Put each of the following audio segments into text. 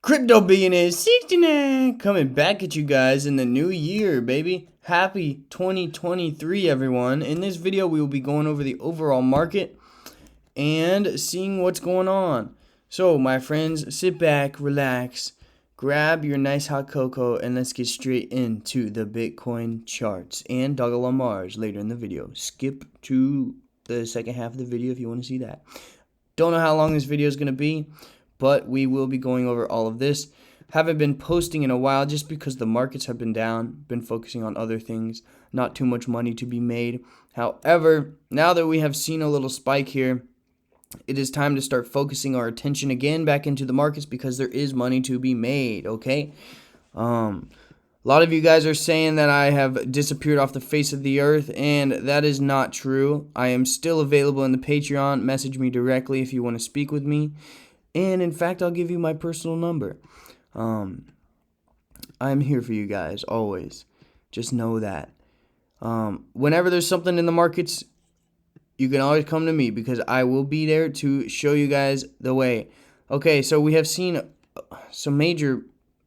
Crypto Billionaire 69 coming back at you guys in the new year, baby. Happy 2023, everyone. In this video, we will be going over the overall market and seeing what's going on. So, my friends, sit back, relax, grab your nice hot cocoa, and let's get straight into the Bitcoin charts and DOGELON Mars later in the video. Skip to the second half of the video if you want to see that. Don't know how long this video is going to be, but we will be going over all of this. Haven't been posting in a while just because the markets have been down, been focusing on other things, not too much money to be made. However, now that we have seen a little spike here, it is time to start focusing our attention again back into the markets because there is money to be made, okay? A lot of you guys are saying that I have disappeared off the face of the earth, and that is not true. I am still available in the Patreon. Message me directly if you want to speak with me. And in fact, I'll give you my personal number. I'm here for you guys, always. Just know that. Whenever there's something in the markets, you can always come to me because I will be there to show you guys the way. Okay, so we have seen some major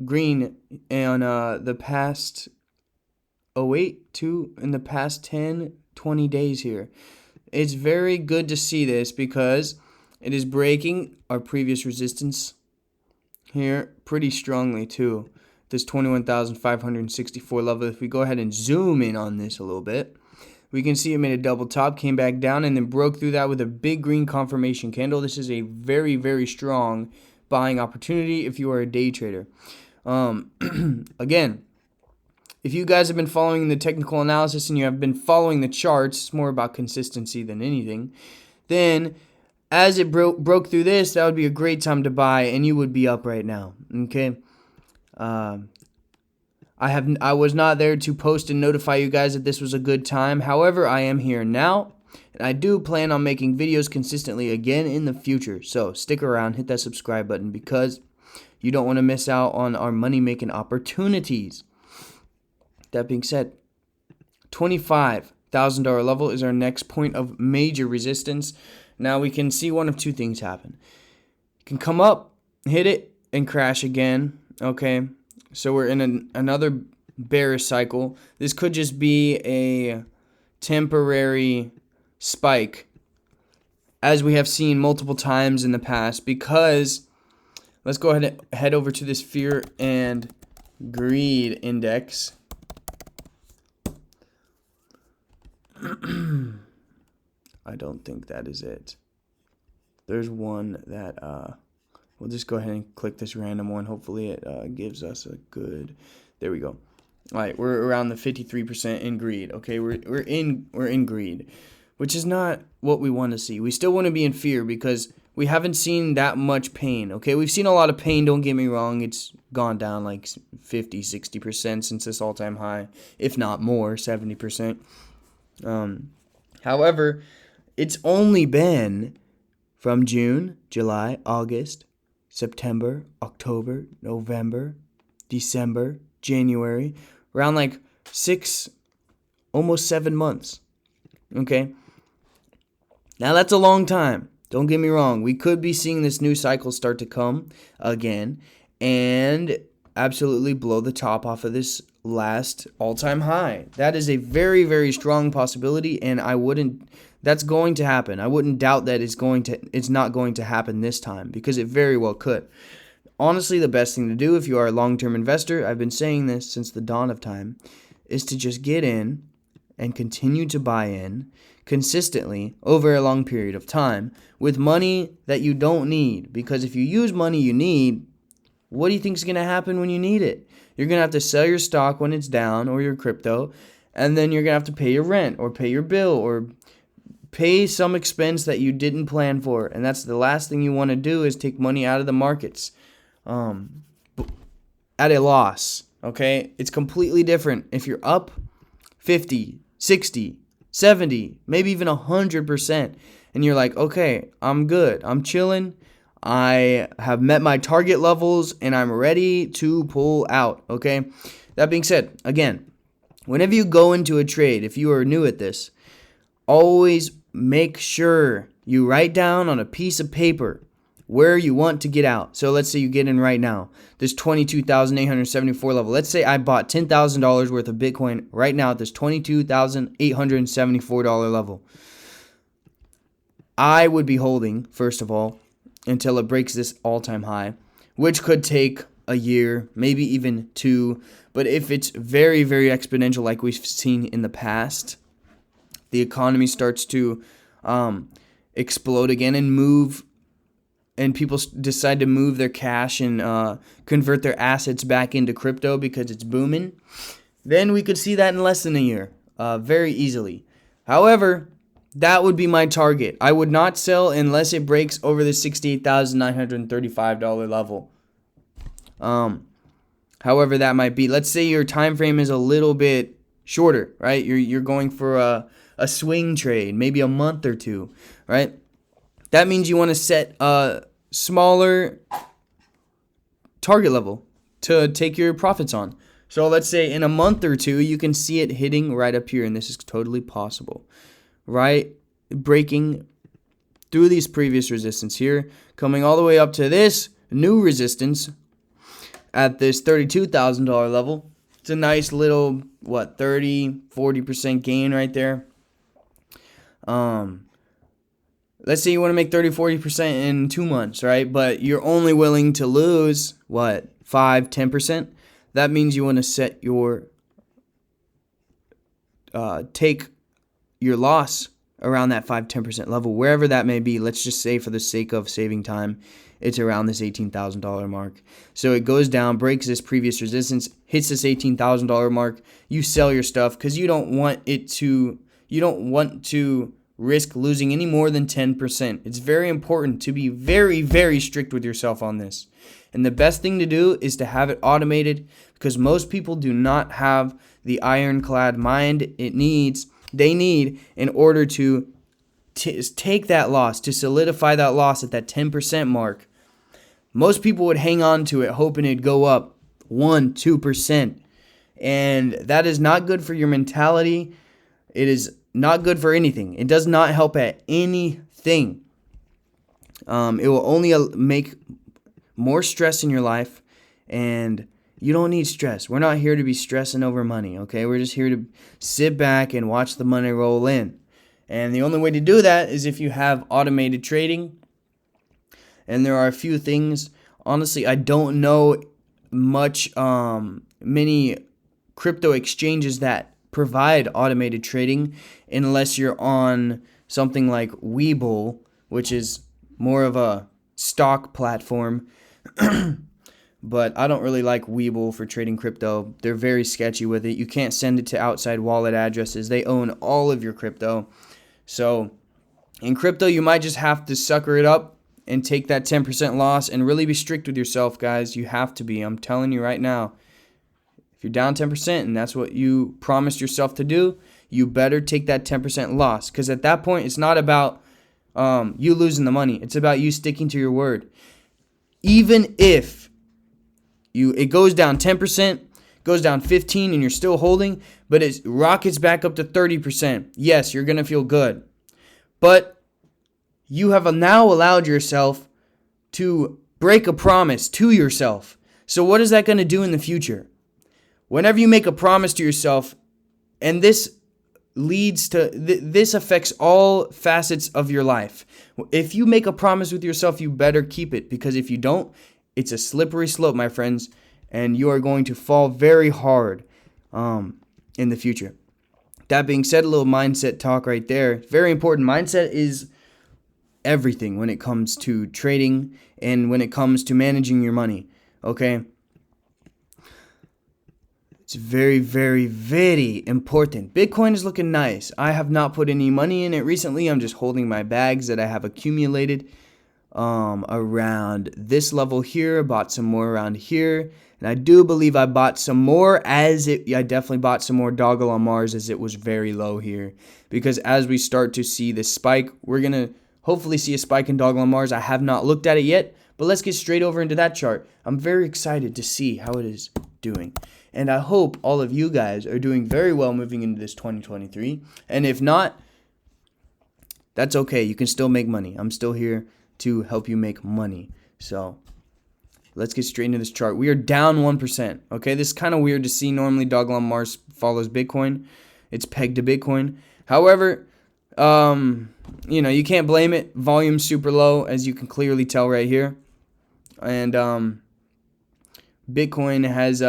green in the past, in the past 10, 20 days here. It's very good to see this because it is breaking our previous resistance here pretty strongly too. This 21,564 level. If we go ahead and zoom in on this a little bit, we can see it made a double top, came back down, and then broke through that with a big green confirmation candle. This is a very, very strong buying opportunity if you are a day trader. Again, if you guys have been following the technical analysis and you have been following the charts, it's more about consistency than anything, then as it broke through this, that would be a great time to buy, and you would be up right now. Okay. I was not there to post and notify you guys that this was a good time. However, I am here now, and I do plan on making videos consistently again in the future. So stick around, hit that subscribe button because you don't want to miss out on our money-making opportunities. That being said, $25,000 level is our next point of major resistance. Now we can see one of two things happen. It can come up, hit it, and crash again. Okay, so we're in another bearish cycle. This could just be a temporary spike, as we have seen multiple times in the past, because let's go ahead and head over to this fear and greed index. I don't think that is it. There's one that we'll just go ahead and click this random one. Hopefully it gives us a good. There we go. All right, we're around the 53% in greed. Okay, we're in greed, which is not what we want to see. We still want to be in fear because we haven't seen that much pain. Okay, we've seen a lot of pain. Don't get me wrong. It's gone down like 50, 60% since this all-time high, if not more, 70%. However, it's only been from June, July, August, September, October, November, December, January, around like 6, almost 7 months. Okay? Now that's a long time. Don't get me wrong. We could be seeing this new cycle start to come again and absolutely blow the top off of this last all-time high. That is a very, very strong possibility, and that's going to happen. I wouldn't doubt that it's not going to happen this time because it very well could. Honestly, the best thing to do if you are a long-term investor, I've been saying this since the dawn of time, is to just get in and continue to buy in consistently over a long period of time with money that you don't need. Because if you use money you need, what do you think is going to happen when you need it? You're going to have to sell your stock when it's down or your crypto, and then you're going to have to pay your rent or pay your bill or pay some expense that you didn't plan for. And that's the last thing you want to do is take money out of the markets at a loss. Okay? It's completely different if you're up 50, 60, 70, maybe even 100%. And you're like, okay, I'm good. I'm chilling. I have met my target levels and I'm ready to pull out, okay? That being said, again, whenever you go into a trade, if you are new at this, always make sure you write down on a piece of paper where you want to get out. So let's say you get in right now, this 22,874 level. Let's say I bought $10,000 worth of Bitcoin right now at this $22,874 level. I would be holding, first of all, until it breaks this all-time high, which could take a year, maybe even 2. But if it's very, very exponential like we've seen in the past, the economy starts to explode again and move, and people decide to move their cash and convert their assets back into crypto because it's booming, then we could see that in less than a year, very easily. However, that would be my target. I would not sell unless it breaks over the $68,935 level. However that might be. Let's say your time frame is a little bit shorter, right? You're going for a swing trade, maybe a month or 2, right? That means you want to set a smaller target level to take your profits on. So let's say in a month or 2, you can see it hitting right up here, and this is totally possible. Right, breaking through these previous resistance here, coming all the way up to this new resistance at this $32,000 level. It's a nice little, 30-40% gain right there. Let's say you want to make 30-40% in 2 months, right? But you're only willing to lose 5-10%. That means you want to set your take your loss around that 5-10% level, wherever that may be. Let's just say, for the sake of saving time, it's around this $18,000 mark. So it goes down, breaks this previous resistance, hits this $18,000 mark. You sell your stuff because you don't want to risk losing any more than 10%. It's very important to be very, very strict with yourself on this. And the best thing to do is to have it automated, because most people do not have the ironclad mind they need in order to take that loss, to solidify that loss at that 10% mark. Most people would hang on to it hoping it'd go up 1-2%. And that is not good for your mentality. It is not good for anything. It does not help at anything. It will only make more stress in your life, and you don't need stress. We're not here to be stressing over money, okay? We're just here to sit back and watch the money roll in. And the only way to do that is if you have automated trading. And there are a few things. Honestly, I don't know many crypto exchanges that provide automated trading, unless you're on something like Webull, which is more of a stock platform. But I don't really like Webull for trading crypto. They're very sketchy with it. You can't send it to outside wallet addresses. They own all of your crypto. So in crypto, you might just have to sucker it up and take that 10% loss and really be strict with yourself, guys. You have to be. I'm telling you right now. If you're down 10% and that's what you promised yourself to do, you better take that 10% loss. Because at that point, it's not about you losing the money. It's about you sticking to your word. Even if it goes down 10%, goes down 15%, and you're still holding, but it rockets back up to 30%. Yes, you're going to feel good. But you have now allowed yourself to break a promise to yourself. So what is that going to do in the future? Whenever you make a promise to yourself, and this affects all facets of your life. If you make a promise with yourself, you better keep it, because if you don't, it's a slippery slope, my friends, and you are going to fall very hard in the future. That being said, a little mindset talk right there. Very important. Mindset is everything when it comes to trading and when it comes to managing your money, okay? It's very, very, very important. Bitcoin is looking nice. I have not put any money in it recently. I'm just holding my bags that I have accumulated around this level here. Bought some more around here. And I do believe I bought some more I definitely bought some more DOGELON Mars as it was very low here. Because as we start to see this spike, we're going to hopefully see a spike in DOGELON Mars. I have not looked at it yet, but let's get straight over into that chart. I'm very excited to see how it is doing. And I hope all of you guys are doing very well moving into this 2023. And if not, that's okay. You can still make money. I'm still here to help you make money. So let's get straight into this chart. We are down 1%. Okay, this is kind of weird to see. Normally, DOGELON Mars follows Bitcoin. It's pegged to Bitcoin. However, you can't blame it. Volume's super low, as you can clearly tell right here. And Bitcoin has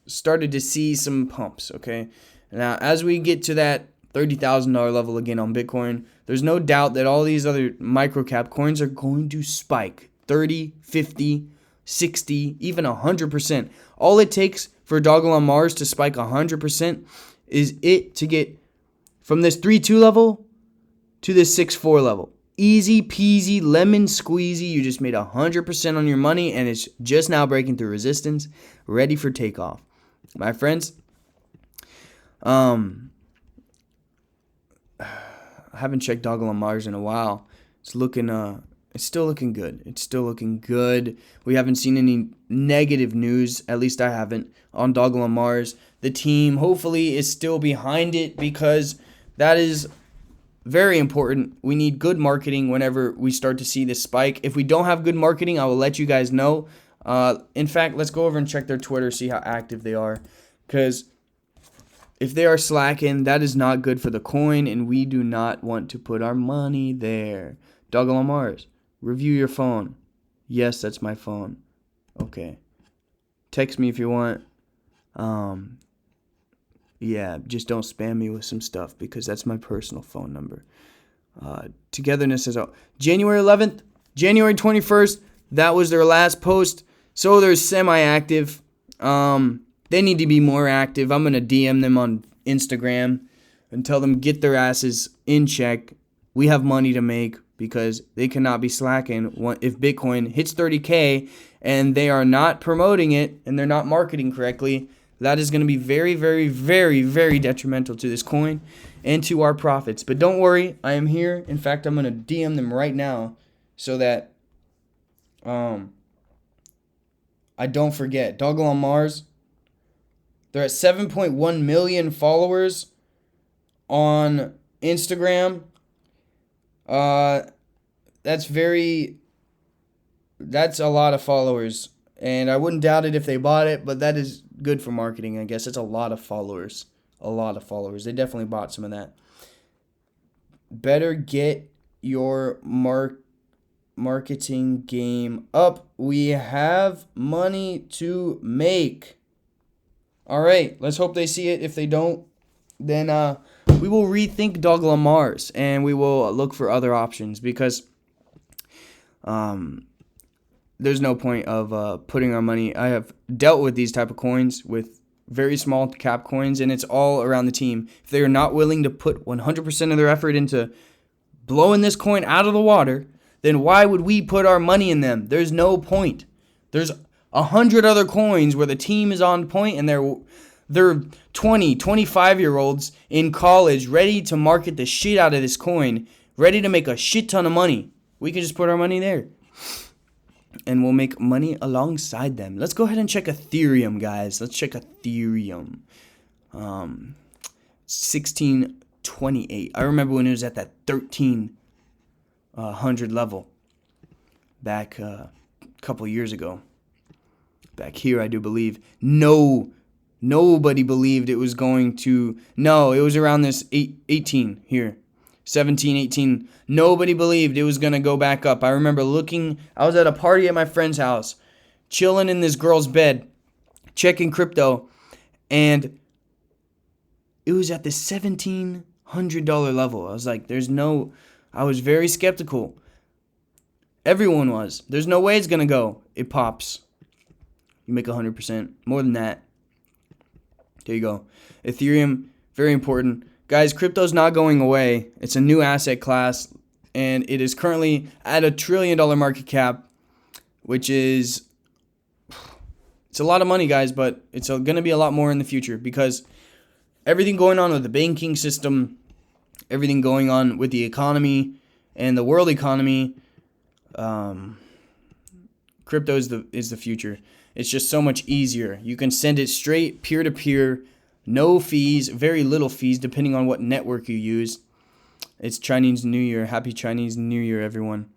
started to see some pumps. Okay, now as we get to that $30,000 level again on Bitcoin, there's no doubt that all these other microcap coins are going to spike 30, 50, 60, even 100%. All it takes for DOGELON Mars to spike 100% is it to get from this 3.2 level to this 6.4 level. Easy peasy, lemon squeezy. You just made 100% on your money, and it's just now breaking through resistance, ready for takeoff. My friends, I haven't checked DOGELON Mars in a while. It's still looking good. It's still looking good. We haven't seen any negative news, at least I haven't, on DOGELON Mars. The team hopefully is still behind it, because that is very important. We need good marketing whenever we start to see this spike. If we don't have good marketing, I will let you guys know. In fact, let's go over and check their Twitter, see how active they are, because if they are slacking, that is not good for the coin, and we do not want to put our money there. DOGELON Mars, review your phone. Yes, that's my phone. Okay. Text me if you want. Yeah, just don't spam me with some stuff, because that's my personal phone number. Togetherness is out. January 11th, January 21st, that was their last post. So they're semi-active. They need to be more active. I'm going to DM them on Instagram and tell them get their asses in check. We have money to make, because they cannot be slacking. If Bitcoin hits 30K and they are not promoting it and they're not marketing correctly, that is going to be very, very, very, very detrimental to this coin and to our profits. But don't worry, I am here. In fact, I'm going to DM them right now so that I don't forget. DOGELON Mars, they're at 7.1 million followers on Instagram. That's a lot of followers. And I wouldn't doubt it if they bought it, but that is good for marketing, I guess. It's a lot of followers. A lot of followers. They definitely bought some of that. Better get your marketing game up. We have money to make. All right, let's hope they see it. If they don't, then we will rethink DOGELON Mars, and we will look for other options, because there's no point of putting our money. I have dealt with these type of coins, with very small cap coins, and it's all around the team. If they are not willing to put 100% of their effort into blowing this coin out of the water, then why would we put our money in them? There's no point. There's 100 other coins where the team is on point, and they're 20, 25-year-olds in college ready to market the shit out of this coin, ready to make a shit ton of money. We can just put our money there, and we'll make money alongside them. Let's go ahead and check Ethereum, guys. Let's check Ethereum. 1628. I remember when it was at that 1300 level back a couple years ago. Back here, I do believe. Nobody believed it was going to. No, it was around this 18 here. 17, 18. Nobody believed it was going to go back up. I remember I was at a party at my friend's house, chilling in this girl's bed, checking crypto, and it was at the $1,700 level. I was like, I was very skeptical. Everyone was. There's no way it's going to go. It pops. You make 100%. More than that. There you go. Ethereum, very important. Guys, crypto's not going away. It's a new asset class, and it is currently at $1 trillion market cap, which is, it's a lot of money, guys, but it's going to be a lot more in the future, because everything going on with the banking system, everything going on with the economy and the world economy, crypto is the future. It's just so much easier. You can send it straight peer-to-peer, no fees, very little fees, depending on what network you use. It's Chinese New Year. Happy Chinese New Year, everyone.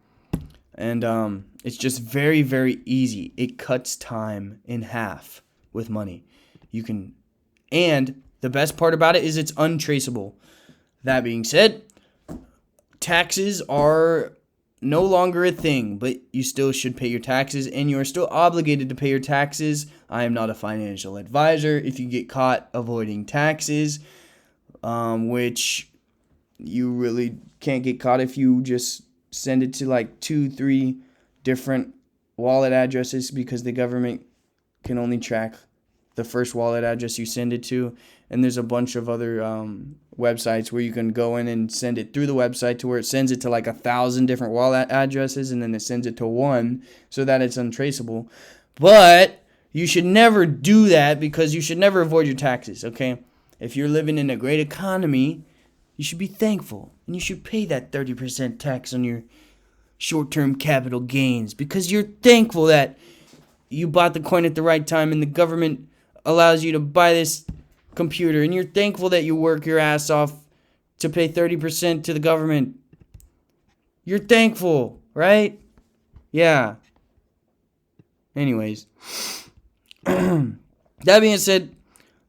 And it's just very, very easy. It cuts time in half with money. And the best part about it is it's untraceable. That being said, taxes are no longer a thing, but you still should pay your taxes, and you are still obligated to pay your taxes. I am not a financial advisor. If you get caught avoiding taxes, which you really can't get caught if you just send it to like 2-3 different wallet addresses, because the government can only track the first wallet address you send it to. And there's a bunch of other websites where you can go in and send it through the website to where it sends it to like 1,000 different wallet addresses, and then it sends it to one so that it's untraceable. But you should never do that, because you should never avoid your taxes, okay? If you're living in a great economy, you should be thankful, and you should pay that 30% tax on your short-term capital gains, because you're thankful that you bought the coin at the right time and the government allows you to buy this computer, and you're thankful that you work your ass off to pay 30% to the government. You're thankful, right? Yeah. Anyways, that being said,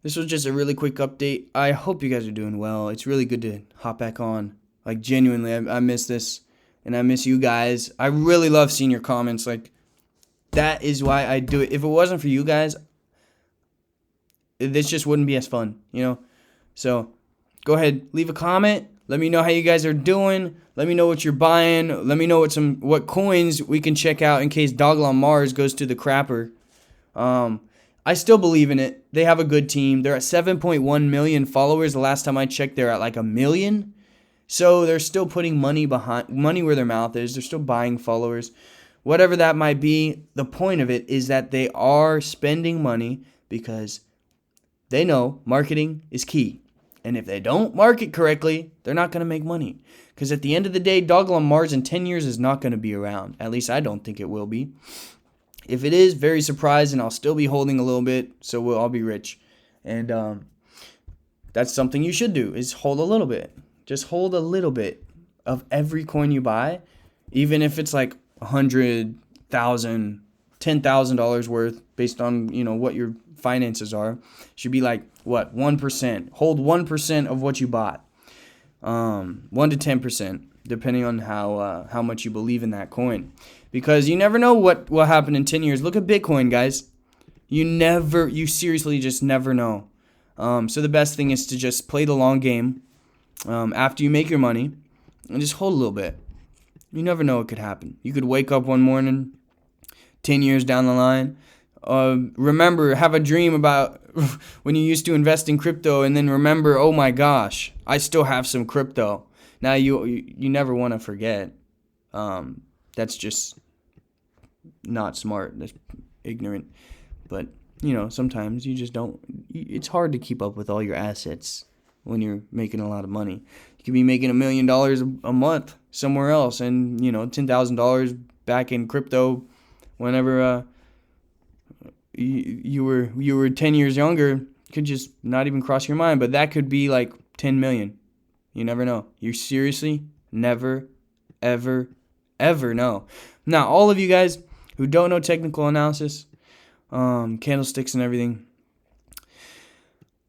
this was just a really quick update. I hope you guys are doing well. It's really good to hop back on. Like, genuinely, I miss this, and I miss you guys. I really love seeing your comments. Like, that is why I do it. If it wasn't for you guys, this just wouldn't be as fun, you know? So, go ahead, leave a comment. Let me know how you guys are doing. Let me know what you're buying. Let me know what coins we can check out in case DOGELON Mars goes to the crapper. I still believe in it. They have a good team. They're at 7.1 million followers. The last time I checked, they're at like 1 million. So they're still putting money where their mouth is. They're still buying followers. Whatever that might be, the point of it is that they are spending money because they know marketing is key. And if they don't market correctly, they're not going to make money. Because at the end of the day, DOGELON Mars in 10 years is not going to be around. At least I don't think it will be. If it is, very surprised, and I'll still be holding a little bit, so we'll all be rich. And that's something you should do, is hold a little bit. Just hold a little bit of every coin you buy, even if it's like $100,000, $10,000 worth, based on, you know, what your finances are. Should be like, what, 1%. Hold 1% of what you bought. 1 to 10%, depending on how much you believe in that coin. Because you never know what will happen in 10 years. Look at Bitcoin, guys. You seriously just never know. So the best thing is to just play the long game after you make your money, and just hold a little bit. You never know what could happen. You could wake up one morning, 10 years down the line, remember, have a dream about when you used to invest in crypto, and then remember, oh my gosh, I still have some crypto. Now you never want to forget. That's just not smart. That's ignorant. But, you know, sometimes you just don't. It's hard to keep up with all your assets when you're making a lot of money. You could be making $1 million a month somewhere else, and, you know, $10,000 back in crypto whenever you were 10 years younger. Could just not even cross your mind. But that could be like 10 million. You never know. You seriously never, ever, ever know. Now, all of you guys who don't know technical analysis, candlesticks and everything,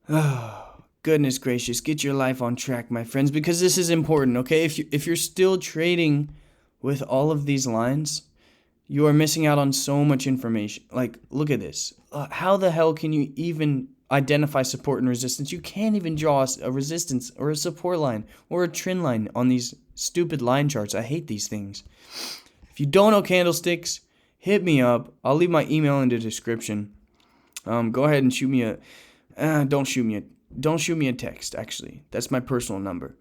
oh, goodness gracious, get your life on track, my friends, because this is important, okay? If you're still trading with all of these lines, you are missing out on so much information. Like, look at this. How the hell can you even identify support and resistance? You can't even draw a resistance or a support line or a trend line on these stupid line charts. I hate these things. If you don't know candlesticks, hit me up. I'll leave my email in the description. Go ahead and shoot me don't shoot me a text, actually. That's my personal number.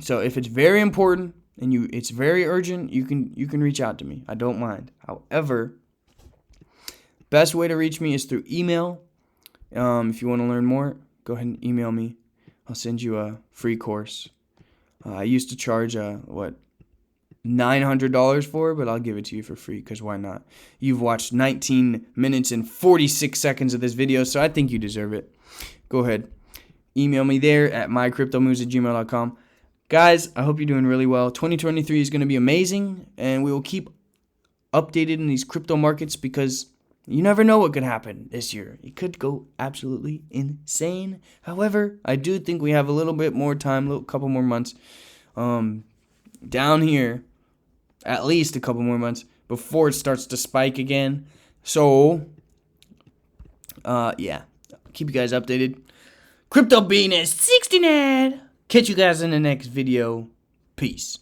So if it's very important and it's very urgent, you can reach out to me. I don't mind. However, best way to reach me is through email. If you want to learn more, go ahead and email me. I'll send you a free course. I used to charge $900 for, but I'll give it to you for free, because why not? You've watched 19 minutes and 46 seconds of this video, so I think you deserve it. Go ahead. Email me there at mycryptomoves@gmail.com. Guys, I hope you're doing really well. 2023 is going to be amazing, and we will keep updated in these crypto markets because you never know what could happen this year. It could go absolutely insane. However, I do think we have a little bit more time, a couple more months down here, at least a couple more months before it starts to spike again. So, yeah, keep you guys updated. Crypto Bean is 69. Catch you guys in the next video. Peace.